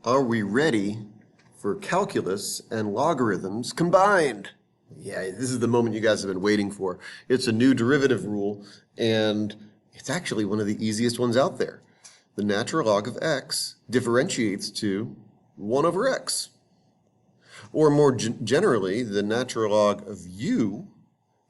Are we ready for calculus and logarithms combined? Yeah, this is the moment you guys have been waiting for. It's a new derivative rule, and it's actually one of the easiest ones out there. The natural log of x differentiates to 1 over x. Or more generally, the natural log of u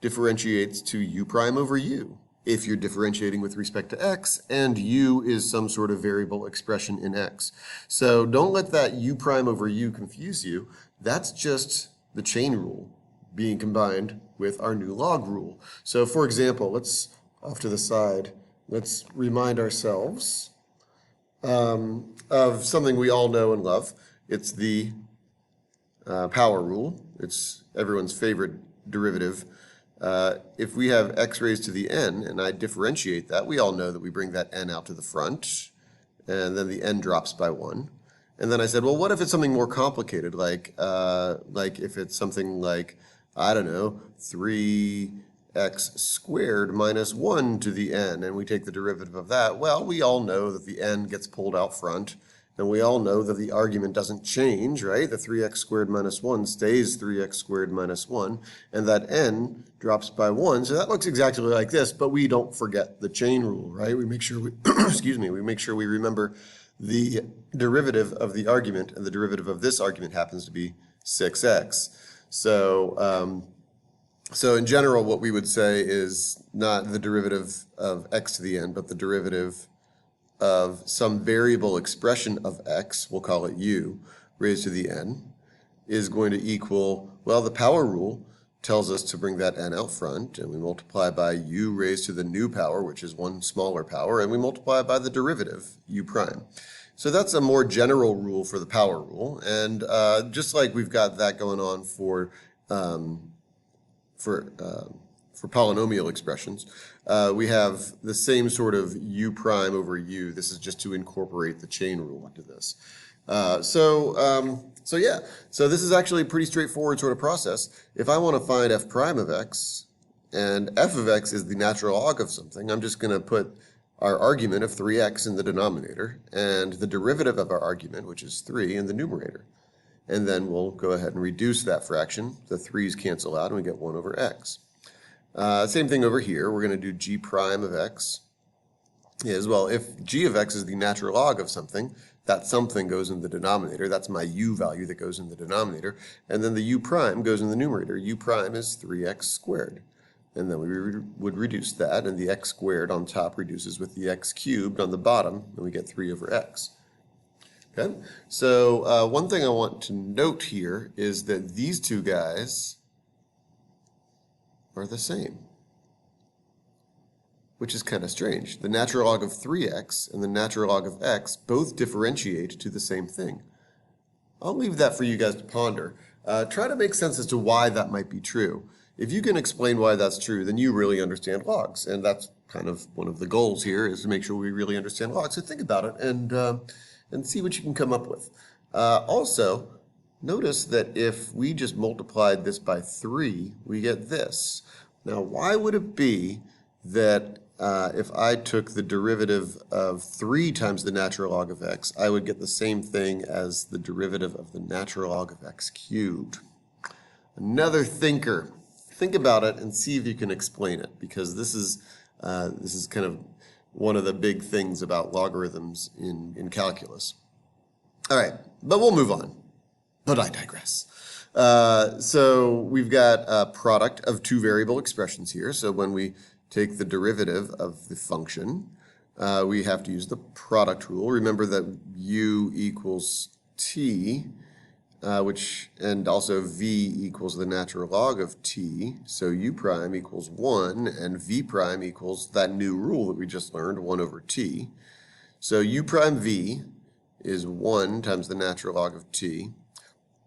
differentiates to u prime over u, if you're differentiating with respect to x, and u is some sort of variable expression in x. So don't let that u prime over u confuse you. That's just the chain rule being combined with our new log rule. So for example, let's, off to the side, let's remind ourselves of something we all know and love. It's the power rule. It's everyone's favorite derivative. If we have x raised to the n, and I differentiate that, we all know that we bring that n out to the front, and then the n drops by 1. And then I said, well, what if it's something more complicated, like if it's something like, I don't know, 3x squared minus 1 to the n, and we take the derivative of that. Well, we all know that the n gets pulled out front, and we all know that the argument doesn't change, right? The 3x squared minus 1 stays 3x squared minus 1, and that n drops by 1. So that looks exactly like this, but we don't forget the chain rule, right? We make sure we, we make sure we remember the derivative of the argument, and the derivative of this argument happens to be 6x. So in general, what we would say is not the derivative of x to the n, but the derivative of some variable expression of x, we'll call it u, raised to the n, is going to equal, well, the power rule tells us to bring that n out front, and we multiply by u raised to the new power, which is one smaller power, and we multiply by the derivative, u prime. So that's a more general rule for the power rule, and just like we've got that going on for polynomial expressions, we have the same sort of u prime over u. This is just to incorporate the chain rule into this. So this is actually a pretty straightforward sort of process. If I want to find f prime of x, and f of x is the natural log of something, I'm just going to put our argument of 3x in the denominator, and the derivative of our argument, which is 3, in the numerator. And then we'll go ahead and reduce that fraction. The 3's cancel out, and we get 1 over x. Same thing over here. We're going to do g prime of x as well. If g of x is the natural log of something, that something goes in the denominator. That's my u value that goes in the denominator. And then the u prime goes in the numerator. U prime is 3x squared. And then we would reduce that, and the x squared on top reduces with the x cubed on the bottom, and we get 3 over x. Okay? So one thing I want to note here is that these two guys are the same, which is kind of strange. The natural log of 3x and the natural log of x both differentiate to the same thing. I'll leave that for you guys to ponder. Try to make sense as to why that might be true. If you can explain why that's true, then you really understand logs, and that's kind of one of the goals here, is to make sure we really understand logs. So think about it and see what you can come up with. Also, notice that if we just multiplied this by 3, we get this. Now, why would it be that if I took the derivative of 3 times the natural log of x, I would get the same thing as the derivative of the natural log of x cubed? Another thinker. Think about it and see if you can explain it, because this is kind of one of the big things about logarithms in calculus. All right, but we'll move on. But I digress. So we've got a product of two variable expressions here. So when we take the derivative of the function, we have to use the product rule. Remember that u equals t, and also v equals the natural log of t. So u prime equals 1, and v prime equals that new rule that we just learned, 1 over t. So u prime v is 1 times the natural log of t,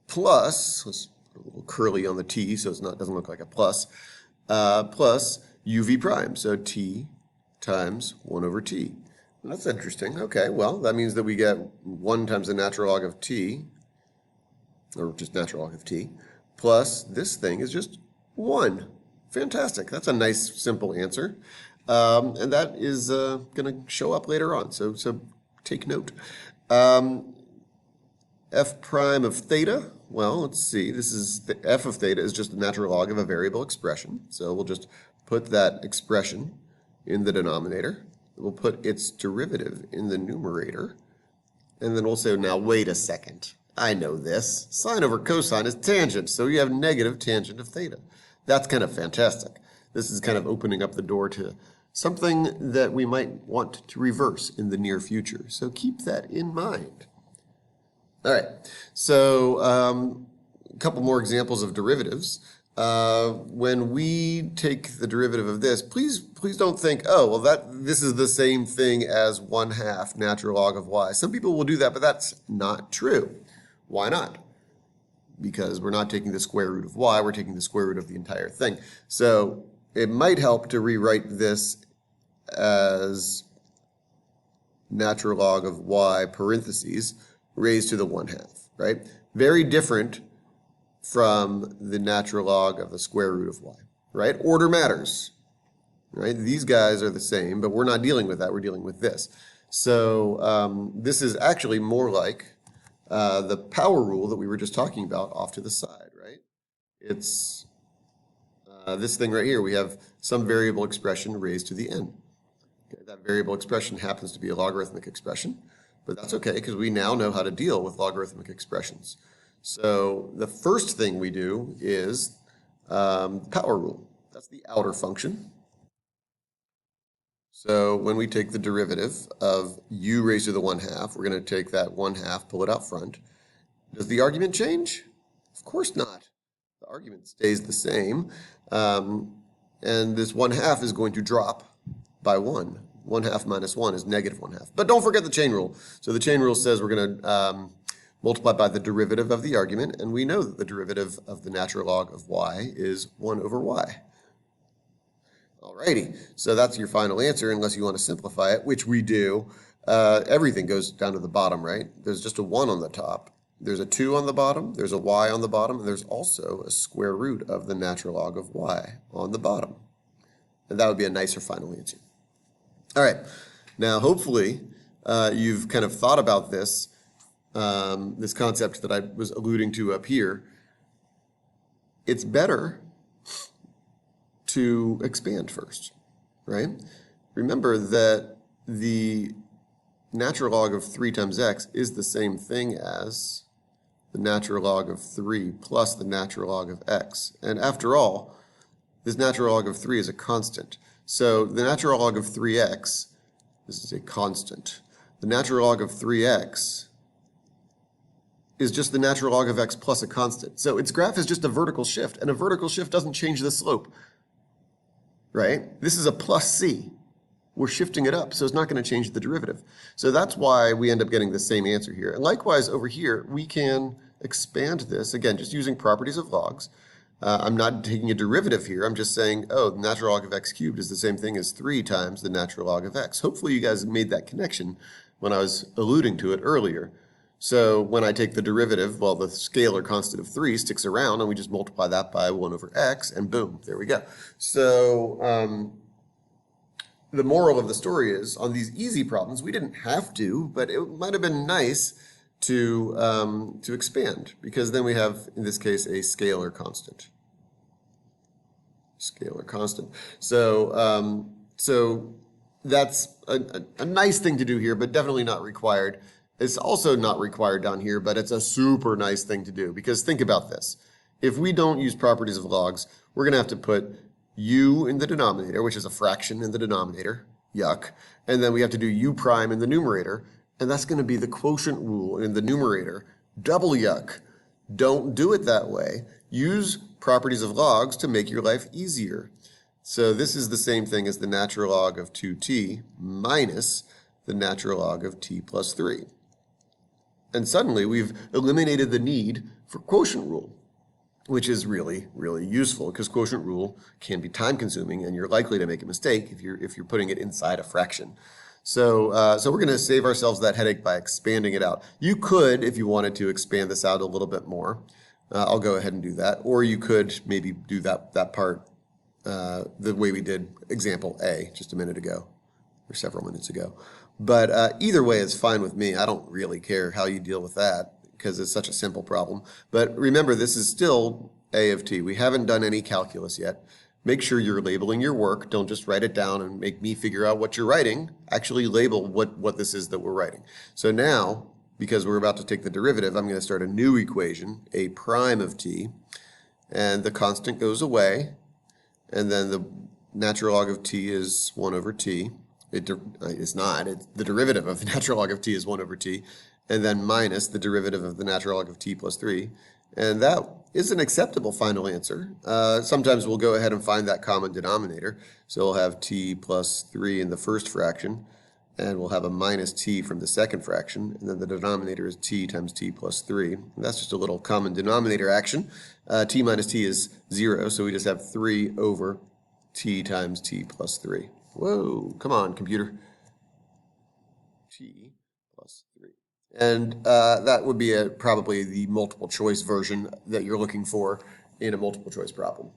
plus, let's put a little curly on the t so it doesn't look like a plus, plus uv prime, so t times 1 over t. Well, that's interesting. Okay, well, that means that we get 1 times the natural log of t, or just natural log of t, plus this thing is just 1. Fantastic. That's a nice, simple answer. And that is going to show up later on, so take note. f prime of theta, well, let's see, this is the f of theta is just the natural log of a variable expression. So we'll just put that expression in the denominator. We'll put its derivative in the numerator. And then we'll say, now wait a second. I know this. Sine over cosine is tangent, so you have negative tangent of theta. That's kind of fantastic. This is kind of opening up the door to something that we might want to reverse in the near future. So keep that in mind. All right, so a couple more examples of derivatives. When we take the derivative of this, please don't think, oh, well, this is the same thing as 1/2 natural log of y. Some people will do that, but that's not true. Why not? Because we're not taking the square root of y, we're taking the square root of the entire thing. So it might help to rewrite this as natural log of y parentheses raised to the 1/2, right? Very different from the natural log of the square root of y, right? Order matters, right? These guys are the same, but we're not dealing with that. We're dealing with this. So this is actually more like the power rule that we were just talking about off to the side, right? It's this thing right here. We have some variable expression raised to the n. Okay, that variable expression happens to be a logarithmic expression, but that's okay because we now know how to deal with logarithmic expressions. So the first thing we do is power rule. That's the outer function. So when we take the derivative of u raised to the 1/2, we're going to take that 1/2, pull it out front. Does the argument change? Of course not. The argument stays the same. And this 1/2 is going to drop by 1. 1/2 minus 1 is negative 1/2. But don't forget the chain rule. So the chain rule says we're going to multiply by the derivative of the argument, and we know that the derivative of the natural log of y is 1 over y. Alrighty, so that's your final answer, unless you want to simplify it, which we do. Everything goes down to the bottom, right? There's just a 1 on the top. There's a 2 on the bottom, there's a y on the bottom, and there's also a square root of the natural log of y on the bottom. And that would be a nicer final answer. All right, now hopefully you've kind of thought about this, this concept that I was alluding to up here. It's better to expand first, right? Remember that the natural log of 3 times x is the same thing as the natural log of 3 plus the natural log of x. And after all, this natural log of 3 is a constant. So the natural log of 3x, this is a constant. The natural log of 3x is just the natural log of x plus a constant. So its graph is just a vertical shift, and a vertical shift doesn't change the slope, right? This is a plus c. We're shifting it up, so it's not going to change the derivative. So that's why we end up getting the same answer here. And likewise, over here, we can expand this, again, just using properties of logs. I'm not taking a derivative here. I'm just saying, oh, the natural log of x cubed is the same thing as 3 times the natural log of x. Hopefully you guys made that connection when I was alluding to it earlier. So when I take the derivative, well, the scalar constant of 3 sticks around, and we just multiply that by 1 over x, and boom, there we go. So the moral of the story is, on these easy problems, we didn't have to, but it might have been nice to expand, because then we have, in this case, a scalar constant. Scalar constant. So, so that's a nice thing to do here, but definitely not required. It's also not required down here, but it's a super nice thing to do, because think about this. If we don't use properties of logs, we're going to have to put u in the denominator, which is a fraction in the denominator, yuck, and then we have to do u prime in the numerator, and that's going to be the quotient rule in the numerator, double yuck. Don't do it that way. Use properties of logs to make your life easier. So this is the same thing as the natural log of 2t minus the natural log of t plus 3. And suddenly we've eliminated the need for quotient rule, which is really, really useful, because quotient rule can be time consuming, and you're likely to make a mistake if you're putting it inside a fraction. So, so we're going to save ourselves that headache by expanding it out. You could, if you wanted to, expand this out a little bit more. I'll go ahead and do that. Or you could maybe do that part the way we did example A just a minute ago, or several minutes ago. But either way is fine with me. I don't really care how you deal with that, because it's such a simple problem. But remember, this is still a of t. We haven't done any calculus yet. Make sure you're labeling your work. Don't just write it down and make me figure out what you're writing. Actually label what this is that we're writing. So now, because we're about to take the derivative, I'm going to start a new equation, a prime of t, and the constant goes away, and then the natural log of t is 1 over t. It's not. The derivative of the natural log of t is 1 over t, and then minus the derivative of the natural log of t plus 3. And that is an acceptable final answer. Sometimes we'll go ahead and find that common denominator. So we'll have t plus 3 in the first fraction, and we'll have a minus t from the second fraction, and then the denominator is t times t plus 3. And that's just a little common denominator action. T minus t is 0, so we just have 3 over t times t plus 3. Whoa, come on, computer. T plus 3. And that would be probably the multiple choice version that you're looking for in a multiple choice problem.